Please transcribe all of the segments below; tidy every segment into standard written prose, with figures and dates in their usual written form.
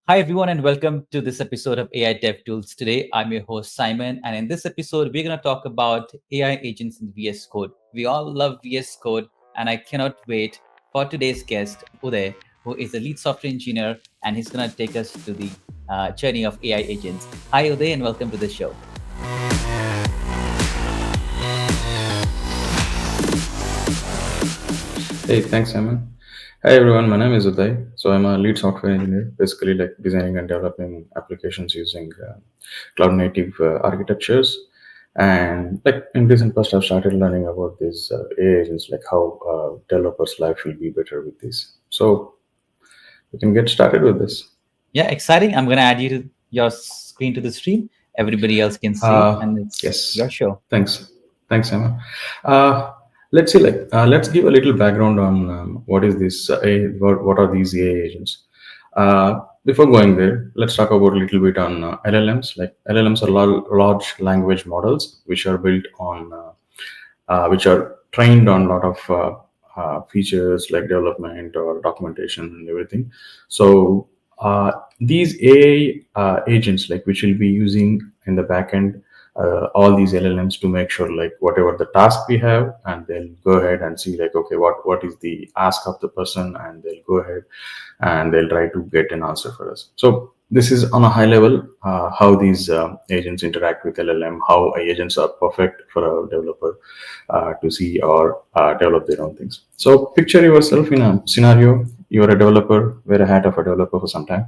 Hi, everyone, and welcome to this episode of AI Dev Tools. Today, I'm your host, Simon, and in this episode, we're going to talk about AI agents in VS Code. We all love VS Code, and I cannot wait for today's guest, Uday, who is a lead software engineer, and he's going to take us to the journey of AI agents. Hi, Uday, and welcome to the show. Hey, thanks, Simon. Hi, everyone. My name is Uday. So I'm a lead software engineer, basically like designing and developing applications using cloud native architectures. And like in recent past, I've started learning about these AI agents, like how developers' life will be better with this. So we can get started with this. Yeah, exciting. I'm going to add your screen to the stream. Everybody else can see, Uh, and it's yes, your show. thanks. Thanks, Emma. Uh, let's see, let's give a little background on what is this, what are these AI agents. Before going there, let's talk about a little bit on LLMs. Like LLMs are large language models, which are built on, which are trained on a lot of features like development or documentation and everything. So these AI agents, like which will be using in the backend, all these LLMs to make sure like whatever the task we have, and they'll go ahead and see like okay what is the ask of the person, and they'll go ahead and they'll try to get an answer for us. So this is on a high level how these agents interact with LLM, how agents are perfect for a developer to see or develop their own things. So picture yourself in a scenario. You're a developer, wear a hat of a developer for some time,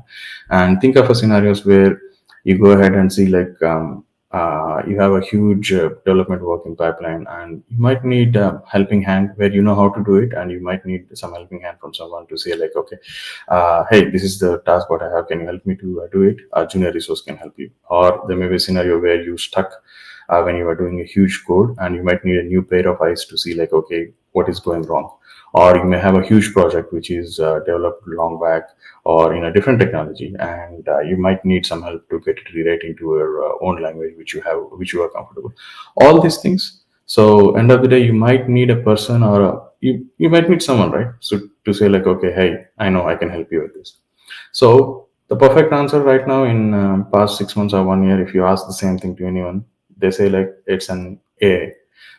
and think of a scenarios where you go ahead and see like you have a huge development work in pipeline, and you might need a helping hand where you know how to do it, and you might need some helping hand from someone to say like okay, hey, this is the task what I have, can you help me to do it? A junior resource can help you. Or there may be a scenario where you stuck when you are doing a huge code, and you might need a new pair of eyes to see like okay what is going wrong. Or you may have a huge project which is developed long back or in a different technology, and you might need some help to get it rewrite into your own language which you are comfortable. All these things. So end of the day, you might need a person or you might meet someone, right? So to say like okay, hey, I know I can help you with this. So the perfect answer right now in past 6 months or 1 year, if you ask the same thing to anyone, they say like it's an AI.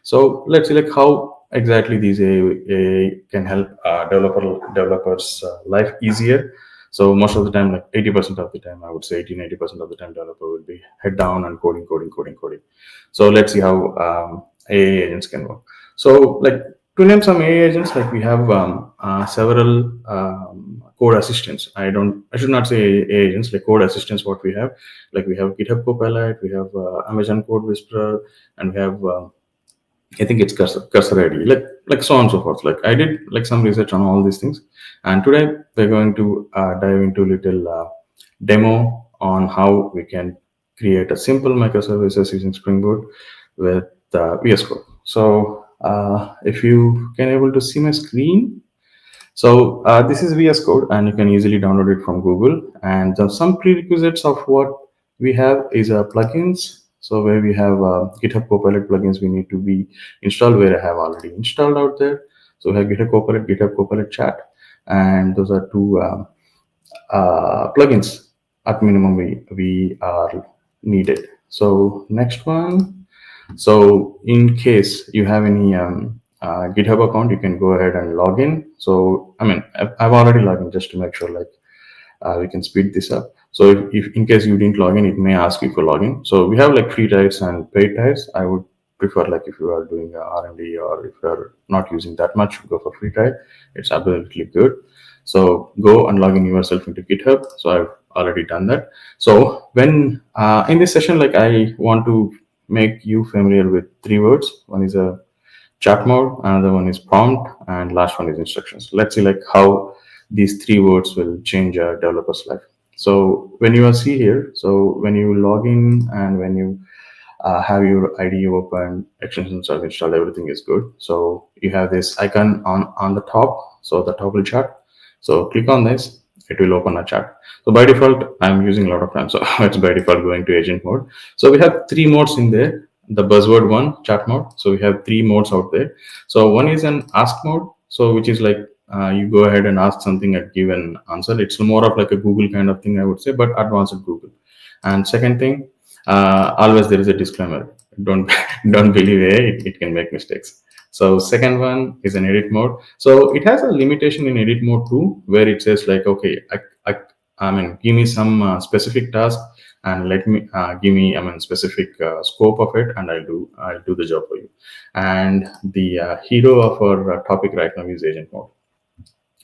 So let's see like how exactly these AI can help developers life easier. So most of the time, like 80% of the time, I would say 80-90% of the time, developer will be head down and coding. So let's see how AI agents can work. So like to name some AI agents, like we have several code assistants. I should not say AI agents, like code assistants. What we have, like we have GitHub Copilot, we have Amazon Code Whisperer, and we have I think it's cursor ID, like so on and so forth. Like I did like some research on all these things, and today we're going to dive into a little demo on how we can create a simple microservices using Spring Boot with VS Code. So if you can able to see my screen, so this is VS Code, and you can easily download it from Google. And some prerequisites of what we have is plugins. So where we have GitHub Copilot plugins, we need to be installed where I have already installed out there. So we have GitHub Copilot Chat, and those are two plugins at minimum we are needed. So next one. So in case you have any GitHub account, you can go ahead and log in. So I mean, I've already logged in just to make sure like we can speed this up. So if in case you didn't log in, it may ask you for login. So we have like free tiers and paid tiers. I would prefer like if you are doing R&D or if you're not using that much, go for free tier. It's absolutely good. So go and log in yourself into GitHub. So I've already done that. So when in this session, like I want to make you familiar with three words. One is a chat mode, another one is prompt, and last one is instructions. Let's see like how these three words will change a developer's life. So when you see here, so when you log in and when you have your IDE open, extensions are installed, everything is good. So you have this icon on the top, so the toggle chat. So click on this, it will open a chat. So by default, I'm using a lot of time, so it's by default going to agent mode. So we have three modes in there. The buzzword one, chat mode. So we have three modes out there. So one is an ask mode, so which is like you go ahead and ask something and give an answer. It's more of like a Google kind of thing, I would say, but advanced Google. And second thing, always there is a disclaimer. Don't don't believe AI. It can make mistakes. So second one is an edit mode. So it has a limitation in edit mode too, where it says like, okay, I mean, give me some specific task and let me give me, I mean, specific scope of it, and I'll do the job for you. And the hero of our topic right now is agent mode.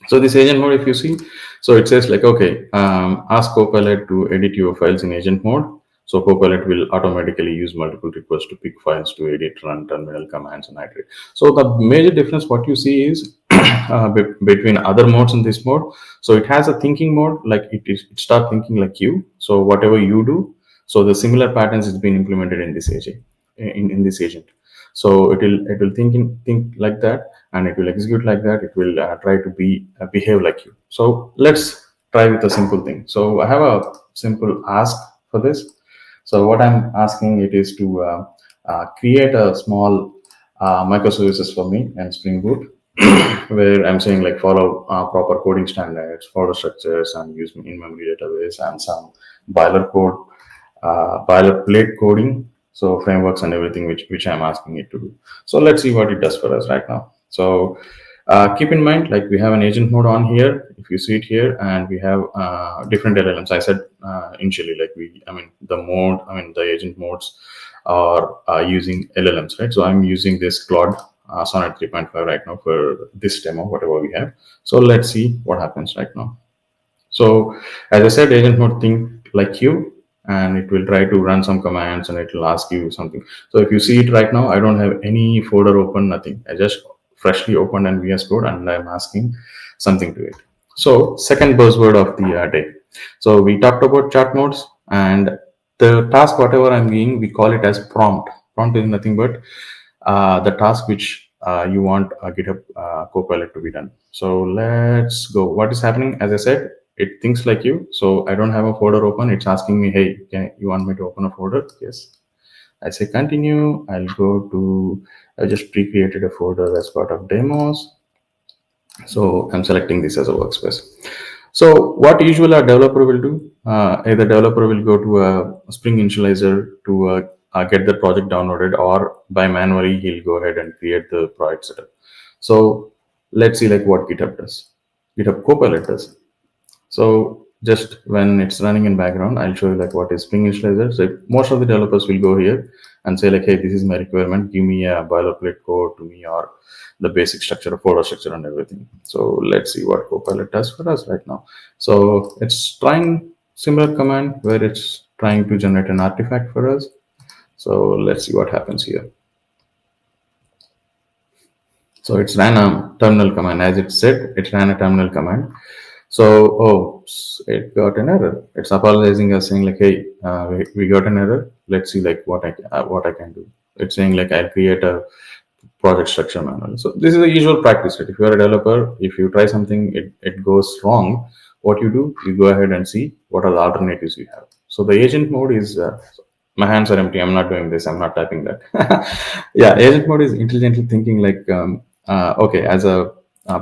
So this agent mode, if you see, so it says like, okay, ask Copilot to edit your files in agent mode. So Copilot will automatically use multiple requests to pick files to edit, run terminal commands, and iterate. So the major difference what you see is between other modes in this mode. So it has a thinking mode, like it start thinking like you. So whatever you do, so the similar patterns is being implemented in this agent, in this agent. So it will think like that, and it will execute like that. It will try to behave like you. So let's try with a simple thing. So I have a simple ask for this. So what I'm asking it is to create a small microservices for me and Spring Boot, where I'm saying like follow proper coding standards, follow structures, and use in-memory database and some boilercode, boilerplate coding, so frameworks and everything which I'm asking it to do. So let's see what it does for us right now. So keep in mind, like we have an agent mode on here. If you see it here, and we have different LLMs. I said initially, like the agent modes are using LLMs, right? So I'm using this Claude Sonnet 3.5 right now for this demo, whatever we have. So let's see what happens right now. So as I said, agent mode think like you, and it will try to run some commands and it will ask you something. So if you see it right now, I don't have any folder open, nothing. I just freshly opened an VS Code and I'm asking something to it. So second buzzword of the day. So we talked about chat modes, and the task, whatever I'm giving, we call it as prompt. Prompt is nothing but the task which you want GitHub Copilot to be done. So let's go. What is happening? As I said, it thinks like you. So I don't have a folder open. It's asking me, hey, you want me to open a folder? Yes. I say continue. I'll go to, I just pre-created a folder as part of demos. So I'm selecting this as a workspace. So what usually a developer will do, either developer will go to a Spring Initializer to get the project downloaded, or by manually he'll go ahead and create the project setup. So let's see like what GitHub does. GitHub Copilot does. So just when it's running in background, I'll show you like what is Spring Initializer. So most of the developers will go here and say like, hey, this is my requirement. Give me a boilerplate code to me, or the basic structure, folder structure, and everything. So let's see what Copilot does for us right now. So it's trying similar command where it's trying to generate an artifact for us. So let's see what happens here. So it's ran a terminal command. As it said, it ran a terminal command. So, oh, it got an error. It's apologizing us, saying like, "Hey, we got an error. Let's see like what I can do." It's saying like, "I'll create a project structure manual." So this is a usual practice. Right? If you're a developer, if you try something, it goes wrong. What you do, you go ahead and see what are the alternatives you have. So the agent mode is. My hands are empty. I'm not doing this. I'm not typing that. Yeah, agent mode is intelligently thinking like, okay, as a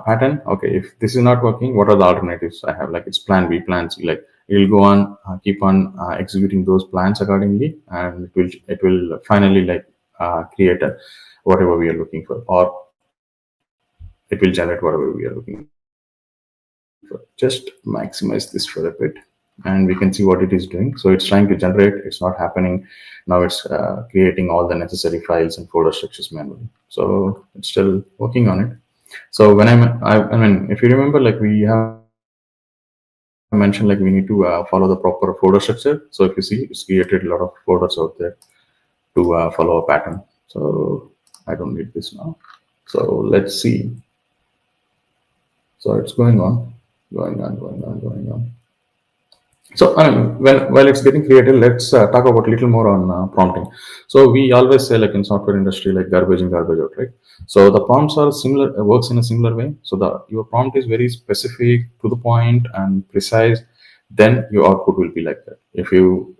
pattern. Okay, if this is not working, what are the alternatives I have? Like it's plan B, plan C. Like it will go on, keep on executing those plans accordingly, and it will finally like create a whatever we are looking for, or it will generate whatever we are looking for. Just maximize this for a bit, and we can see what it is doing. So it's trying to generate. It's not happening. Now it's creating all the necessary files and folder structures manually. So it's still working on it. So when I mean, if you remember, like we have mentioned, like we need to follow the proper folder structure. So if you see, it's created a lot of folders out there to follow a pattern. So I don't need this now. So let's see. So it's going on. So I mean, while it's getting created, let's talk about a little more on prompting. So we always say like in software industry, like garbage in, garbage out, right? So the prompts are similar, works in a similar way. So your prompt is very specific, to the point, and precise. Then your output will be like that. If you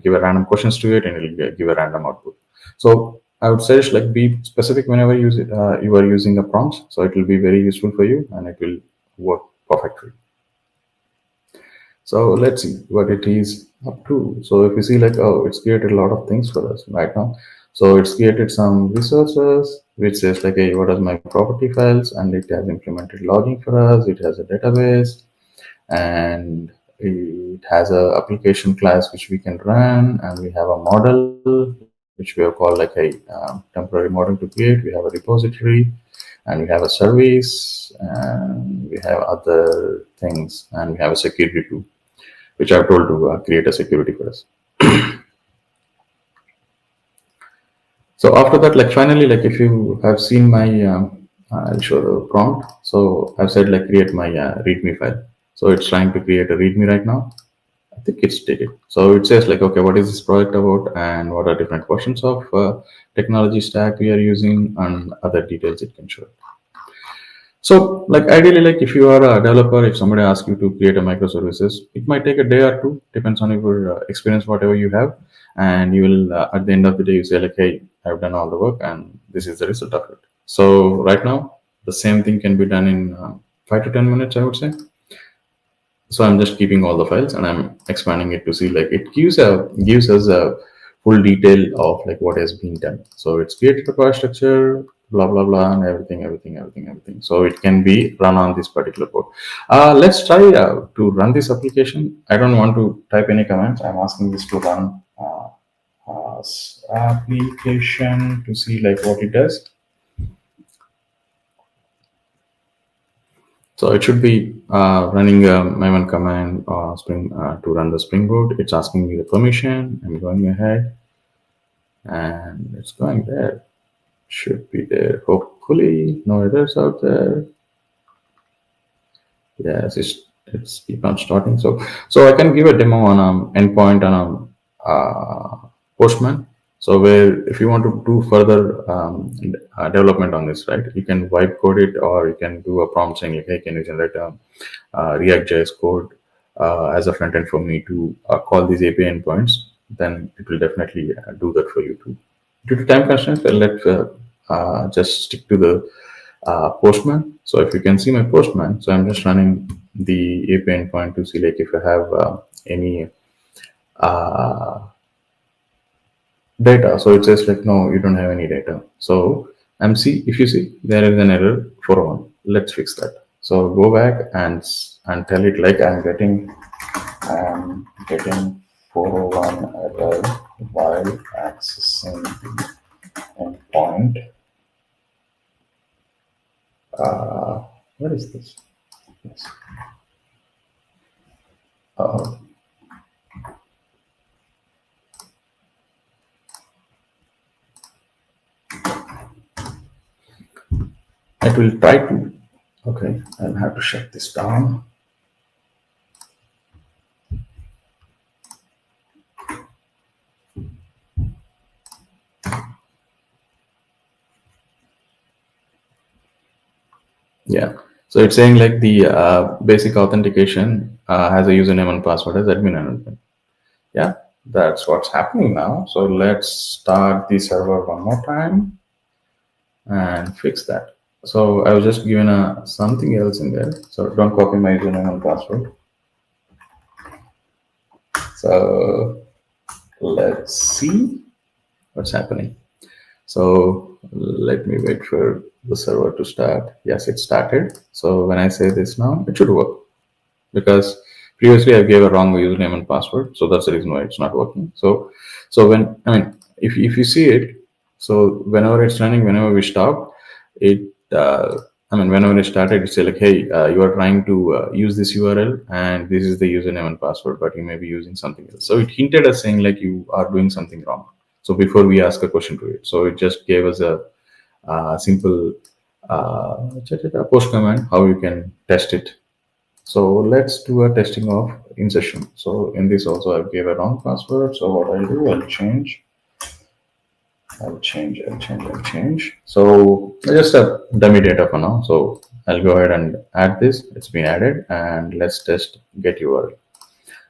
give a random questions to it, and it will give a random output. So I would suggest like be specific whenever you are using a prompt, so it will be very useful for you and it will work perfectly. So let's see what it is up to. So if you see like, oh, it's created a lot of things for us right now. So it's created some resources which says like, hey, what are my property files, and it has implemented logging for us. It has a database, and it has a application class which we can run, and we have a model which we have called like a temporary model to create. We have a repository, and we have a service, and we have other things, and we have a security too, which I've told to create a security for us. So after that, like finally, like if you have seen my, I'll show the prompt. So I've said like create my README file. So it's trying to create a README right now. I think it's did it. So it says like, okay, what is this project about, and what are different versions of technology stack we are using, and other details it can show. So, like ideally, like if you are a developer, if somebody asks you to create a microservices, it might take a day or two, depends on your experience, whatever you have, and you will at the end of the day you say like, hey, I've done all the work, and this is the result of it. So right now, the same thing can be done in 5 to 10 minutes, I would say. So I'm just keeping all the files and I'm expanding it to see like it gives us a full detail of like what has been done. So it's created a file structure, blah blah blah, and everything. So it can be run on this particular code. Let's try to run this application. I don't want to type any commands. I'm asking this to run application to see like what it does. So it should be running my one command Spring to run the Spring Boot. It's asking me the permission. I'm going ahead, and it's going there. Should be there. Hopefully, no errors out there. Yes, it's keep on starting. So I can give a demo on endpoint and Postman. So where if you want to do further development on this, right, you can wipe code it, or you can do a prompt saying like, hey, can you generate a React.js code as a front end for me to call these API endpoints? Then it will definitely do that for you too. Due to time constraints, let's just stick to the Postman. So if you can see my Postman, so I'm just running the API endpoint to see like if I have any uh, data. So it says like, no, you don't have any data. So if you see there is an error 401. Let's fix that. So go back and tell it like I'm getting 401 error while accessing the endpoint. What is this? Yes. Uh, it will try to. Okay, I'll have to shut this down. Yeah. So it's saying like the basic authentication has a username and password as admin and admin. Yeah, that's what's happening now. So let's start the server one more time and fix that. So I was just given a something else in there. So don't copy my username and password. So let's see what's happening. So let me wait for the server to start. Yes, it started. So when I say this now, it should work, because previously I gave a wrong username and password. So that's the reason why it's not working. So when, I mean, if you see it, so whenever it's running, whenever we stop, it, whenever it started, it say like, hey, you are trying to use this URL and this is the username and password, but you may be using something else. So it hinted us saying like you are doing something wrong. So before we ask a question to it, so it just gave us a simple post command how you can test it. So let's do a testing of insertion. So in this also I gave a wrong password. So what I'll do, I'll change. So just a dummy data for now. So I'll go ahead and add this. It's been added, and let's test get URL.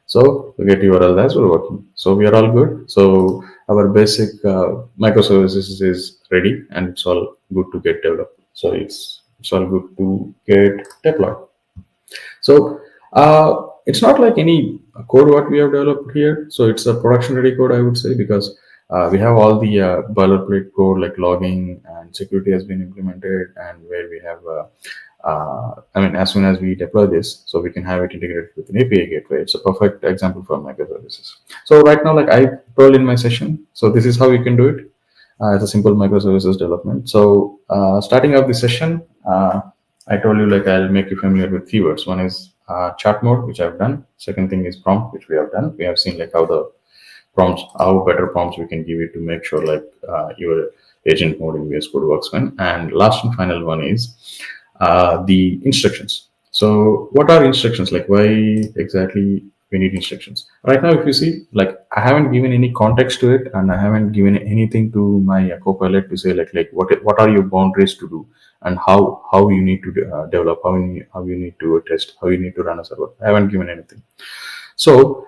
So the get URL as well working. So we are all good. So our basic microservices is ready and it's all good to get developed. So it's all good to get deployed. So it's not like any code what we have developed here. So it's a production ready code, I would say, because we have all the boilerplate code like logging and security has been implemented, and where we have, I mean, as soon as we deploy this, so we can have it integrated with an API gateway. It's a perfect example for microservices. So right now, like I told in my session, so this is how you can do it as a simple microservices development. So starting off the session, I told you like I'll make you familiar with keywords. One is chart mode, which I've done. Second thing is prompt, which we have done. We have seen like how the prompts, how better prompts we can give it to make sure like your agent mode in VS Code works fine. And last and final one is the instructions. So what are instructions? Like why exactly we need instructions? Right now, if you see, like I haven't given any context to it, and I haven't given anything to my copilot to say like what are your boundaries to do, and how you need to develop, how you need to test, how you need to run a server. I haven't given anything. So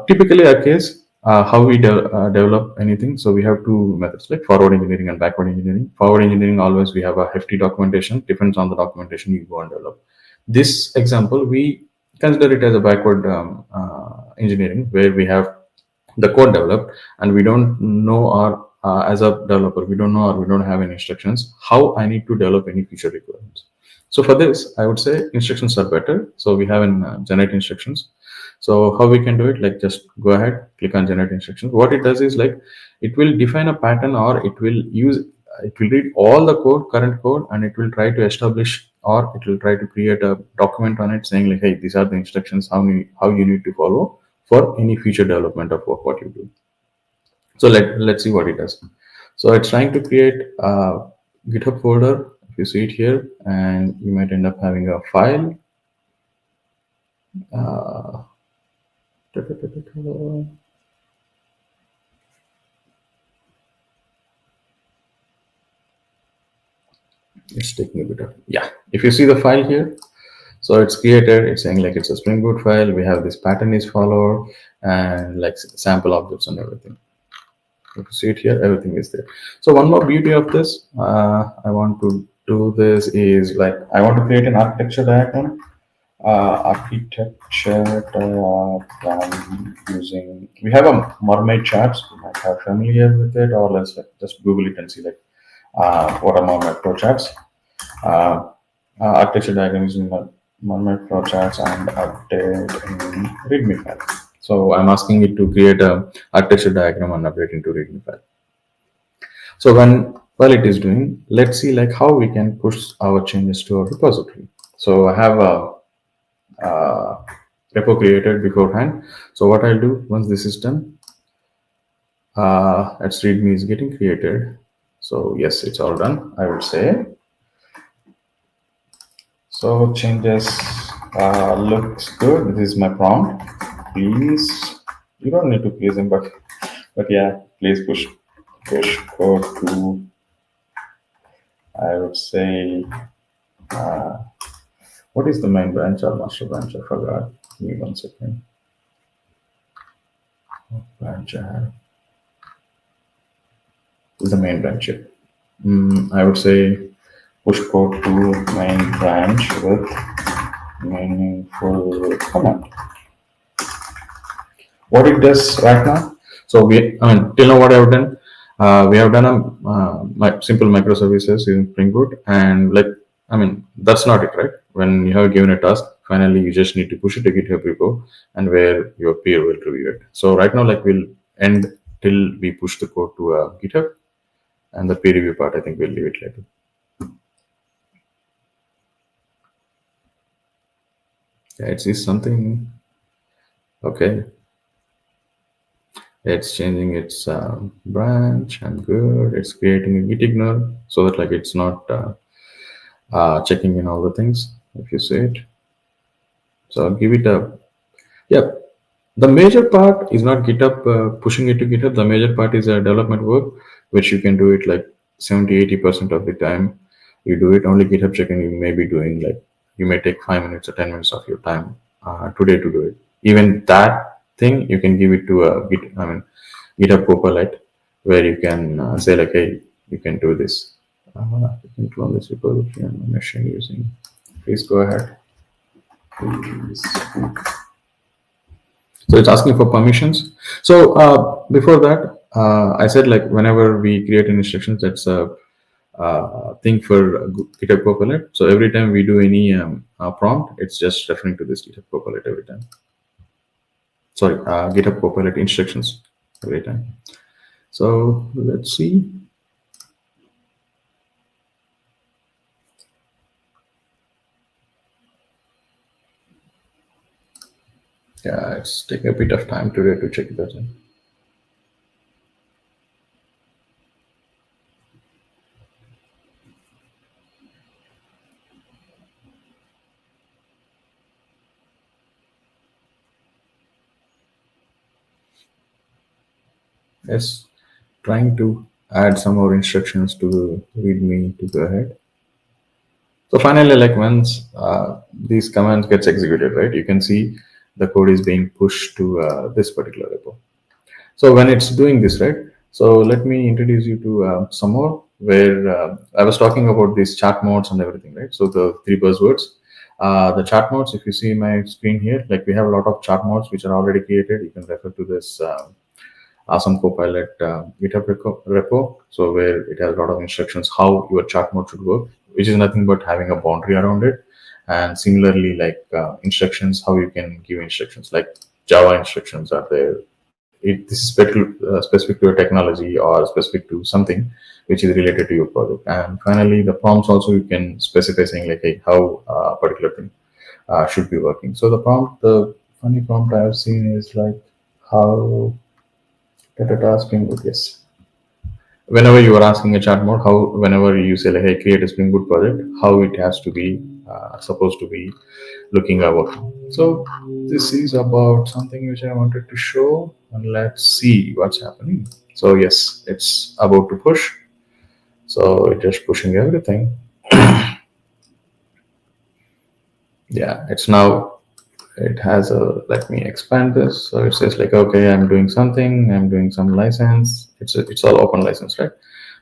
typically, a case how we develop anything. So we have two methods like forward engineering and backward engineering. Forward engineering always we have a hefty documentation. Depends on the documentation you go and develop. This example we consider it as a backward engineering where we have the code developed and we don't know or as a developer we don't know or we don't have any instructions how I need to develop any feature requirements. So for this I would say instructions are better. So we have in generate instructions. So how we can do it, like just go ahead, click on generate instructions. What it does is like it will define a pattern, or it will read all the code, current code, and it will try to establish, or it will try to create a document on it saying like, hey, these are the instructions how you need to follow for any future development of what you do. So let's see what it does. So it's trying to create a GitHub folder. If you see it here, and you might end up having a file. Uh, it's taking a bit of, yeah. If you see the file here, so it's created. It's saying like it's a Spring Boot file. We have this pattern is followed, and like sample objects and everything. If you see it here, everything is there. So one more beauty of this, I want to do this is like I want to create an architecture diagram. Architecture diagram using, we have a mermaid charts. You might have familiar with it, or let's like just Google it and see like what are mermaid flow charts. Uh, Architecture diagram using mermaid flow charts and update in README file. So I'm asking it to create a architecture diagram and update into README file. So while it is doing, let's see like how we can push our changes to our repository. So I have a repo created beforehand. So what I'll do once this is done, let's readme is getting created. So yes, it's all done, I would say. So changes looks good. This is my prompt. Please, you don't need to please him, but yeah, please push code to, I would say, what is the main branch or master branch? I forgot. Give me 1 second. Branch I have is the main branch here. I would say push code to main branch with meaningful command. What it does right now, so I mean, till now what I've done, we have done a simple microservices in Spring Boot, and like, I mean, that's not it, right? When you have given a task, finally you just need to push it to GitHub repo, and where your peer will review it. So right now, like we'll end till we push the code to GitHub, and the peer review part, I think we'll leave it later. Yeah, it is something. Okay. It's changing its branch and good. It's creating a git ignore so that like it's not checking in all the things if you say it. So I'll give it a, yeah. The major part is not GitHub pushing it to GitHub. The major part is development work, which you can do it like 70-80% of the time. You do it only GitHub checking. You may be doing like, you may take 5 minutes or 10 minutes of your time today to do it. Even that thing you can give it to GitHub Copilot, where you can say like, hey, you can do this. You can clone this repository on my machine using. Please go ahead. Please. So it's asking for permissions. So before that, I said like whenever we create an instructions, that's a thing for GitHub Copilot. So every time we do any prompt, it's just referring to this GitHub Copilot every time. Sorry, GitHub Copilot instructions every time. So let's see. Yeah, it's taking a bit of time today to check that in. Yes, trying to add some more instructions to read me to go ahead. So finally, like once these commands gets executed, right, you can see the code is being pushed to this particular repo. So when it's doing this, right, so let me introduce you to some more where I was talking about these chat modes and everything, right? So the three buzzwords, the chat modes, if you see my screen here, like we have a lot of chat modes which are already created. You can refer to this awesome Copilot GitHub repo. So where it has a lot of instructions how your chat mode should work, which is nothing but having a boundary around it. And similarly, like instructions, how you can give instructions, like Java instructions are there. This is specific to a technology or specific to something which is related to your project. And finally, the prompts also you can specify saying like, hey, how a particular thing should be working. So the funny prompt I have seen is like how data Spring Boot. Yes, whenever you are asking a chat mode, how whenever you say like, hey, create a Spring Boot project, how it has to be supposed to be looking at working. So this is about something which I wanted to show, and let's see what's happening. So yes, it's about to push. So it's just pushing everything. Yeah, it's now, it has a, let me expand this. So it says like, okay, I'm doing something, I'm doing some license. It's all open license, right?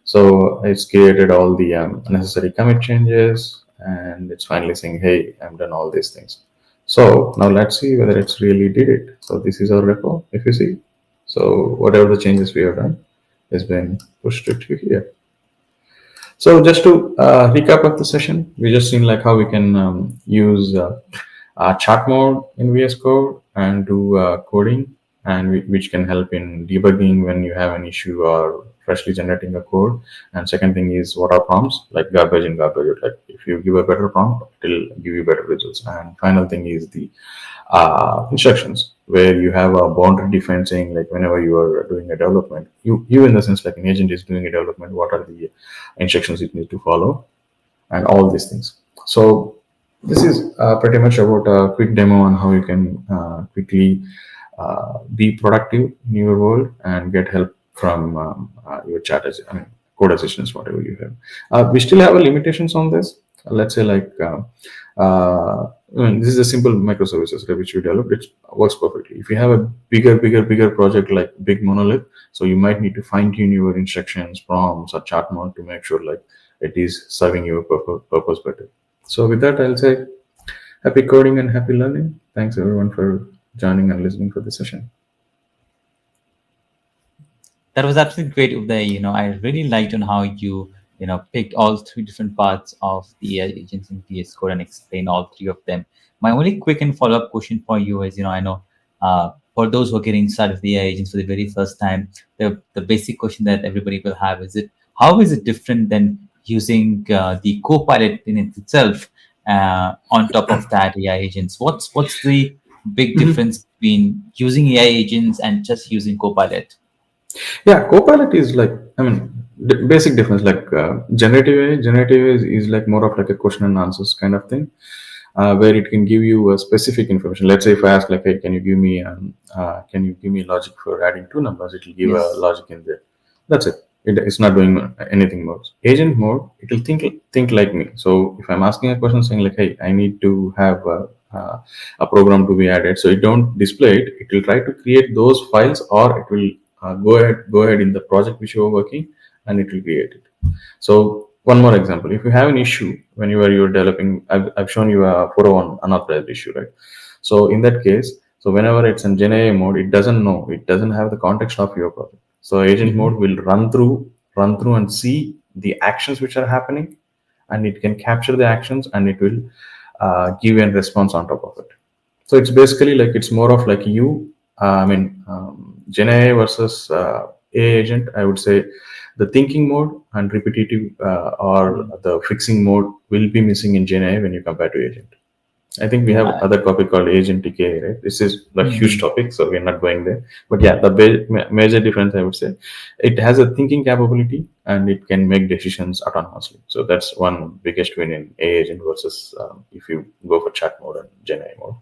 So it's created all the necessary commit changes, and it's finally saying, hey, I've done all these things. So now let's see whether it's really did it. So this is our repo, if you see. So whatever the changes we have done has been pushed to here. So just to recap of the session, we just seen like how we can use chat mode in VS Code and do coding, and which can help in debugging when you have an issue or freshly generating a code. And second thing is what are prompts, like garbage in garbage out. Like if you give a better prompt, it'll give you better results. And final thing is the instructions, where you have a boundary defined saying like whenever you are doing a development, you in the sense like an agent is doing a development, what are the instructions it needs to follow, and all these things. So this is pretty much about a quick demo on how you can quickly be productive in your world and get help from your I mean, code assistants, whatever you have. We still have a limitations on this. Let's say like I mean, this is a simple microservices right, which we developed. It works perfectly. If you have a bigger project like big monolith, so you might need to fine tune your instructions, prompts, or chart mode to make sure like it is serving your purpose better. So with that, I'll say happy coding and happy learning. Thanks everyone for joining and listening for the session. That was absolutely great, Uday. I really liked on how you picked all three different parts of the AI agents in VS Code and explained all three of them. My only quick and follow-up question for you is, I know for those who are getting started with the AI agents for the very first time, the basic question that everybody will have is how is it different than using the Copilot in itself? On top of that, AI agents, what's the big difference between using AI agents and just using Copilot? Yeah, Copilot is like, I mean, basic difference like generative AI is like more of like a question and answers kind of thing, where it can give you a specific information. Let's say if I ask like, hey, can you give me logic for adding two numbers? It will give a Yes. logic in there. That's it. It's not doing anything more. Agent mode, it will think like me. So if I'm asking a question saying like, hey, I need to have a program to be added, so it don't display it. It will try to create those files, or it will go ahead in the project which you are working, and it will create it. So one more example: if you have an issue when you're developing, I've shown you a 401 unauthorized issue, right? So in that case, so whenever it's in Gen AI mode, it doesn't have the context of your project. So agent Hmm. mode will run through and see the actions which are happening, and it can capture the actions, and it will give you a response on top of it. So it's basically like it's more of like Gen AI versus AI agent. I would say the thinking mode and repetitive or Hmm. the fixing mode will be missing in Gen AI when you compare to agent. I think we Yeah. have other topic called agentic AI, right? This is a huge Mhm. topic, so we're not going there. But yeah, the major difference I would say, it has a thinking capability and it can make decisions autonomously. So that's one biggest win in AI agent versus if you go for chat mode and Gen AI mode.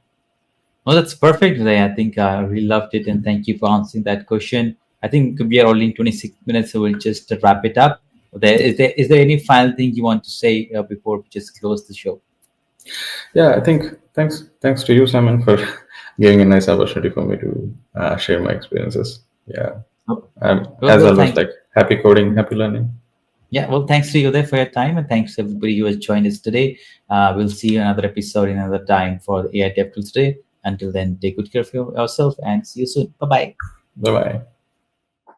Well, that's perfect, Ray. I think I really loved it, and thank you for answering that question. I think we are only in 26 minutes, so we'll just wrap it up. Is there any final thing you want to say before we just close the show? Yeah, I think thanks to you, Simon, for giving a nice opportunity for me to share my experiences. Yeah, Oh, as well, always, thanks. like happy coding, happy learning. Yeah, well, thanks to you there for your time, and thanks to everybody who has joined us today. We'll see you another episode in another time for the AI Dev Tools today. Until then, take good care of yourself and see you soon. Bye bye. Bye bye.